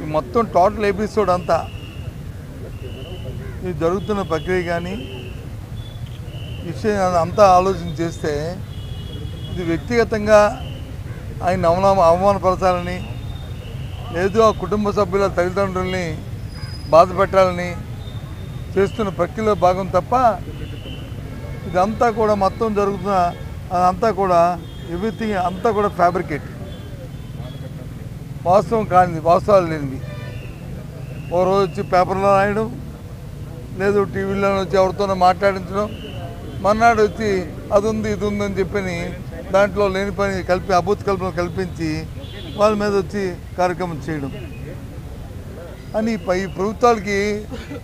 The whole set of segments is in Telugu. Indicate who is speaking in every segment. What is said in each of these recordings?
Speaker 1: ఈ మొత్తం టోటల్ ఎపిసోడ్ అంతా ఈ జరుగుతున్న ప్రక్రియ కానీ విషయం అంతా ఆలోచన చేస్తే ఇది వ్యక్తిగతంగా ఆయన అవమానపరచాలని లేదు ఆ కుటుంబ సభ్యుల తల్లిదండ్రుల్ని బాధ పెట్టాలని చేస్తున్న ప్రక్రియలో భాగం తప్ప ఇదంతా కూడా మొత్తం జరుగుతున్న అదంతా కూడా ఎవ్రీథింగ్ అంతా కూడా ఫ్యాబ్రికేట్, వాస్తవం కానిది, వాస్తవాలు లేనివి. ఓ రోజు వచ్చి పేపర్లో రాయడం, లేదు టీవీలో వచ్చి ఎవరితోనో మాట్లాడించడం, మర్నాడు వచ్చి అది ఉంది ఇది ఉందని చెప్పని దాంట్లో లేని పని కలిపి అభూత కల్పన కల్పించి వాళ్ళ మీద వచ్చి కార్యక్రమం చేయడం అని ఈ ప్రభుత్వాలకి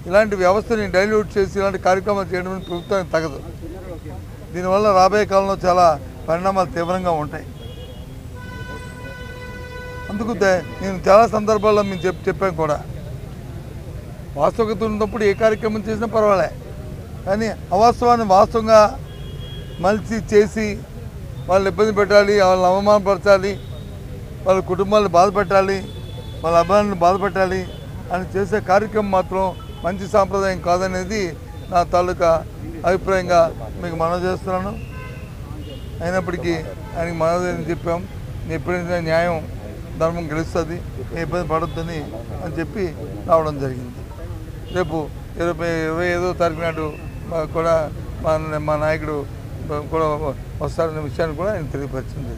Speaker 1: ఇలాంటి వ్యవస్థని డైల్యూట్ చేసి ఇలాంటి కార్యక్రమాలు చేయడం ప్రభుత్వానికి తగదు. దీనివల్ల రాబోయే కాలంలో చాలా పరిణామాలు తీవ్రంగా ఉంటాయి. అందుకు నేను చాలా సందర్భాల్లో మేము చెప్పాను కూడా, వాస్తవికత ఉన్నప్పుడు ఏ కార్యక్రమం చేసినా పర్వాలే, కానీ అవాస్తవాన్ని వాస్తవంగా మలిచి చేసి వాళ్ళు ఇబ్బంది పెట్టాలి, వాళ్ళని అవమానపరచాలి, వాళ్ళ కుటుంబాలను బాధపెట్టాలి, వాళ్ళ అభిమానులను బాధపెట్టాలి అని చేసే కార్యక్రమం మాత్రం మంచి సాంప్రదాయం కాదనేది నా తాలూకా అభిప్రాయంగా మీకు మనవి చేస్తున్నాను. అయినప్పటికీ ఆయనకి మనదని చెప్పాం, ఎప్పుడైనా న్యాయం ధర్మం గెలుస్తుంది, ఏ ఇబ్బంది పడొద్దని అని చెప్పి రావడం జరిగింది. రేపు 25వ తారీఖు నాడు కూడా మా నాయకుడు కూడా వస్తారనే విషయాన్ని కూడా ఆయన తెలియపరిచింది.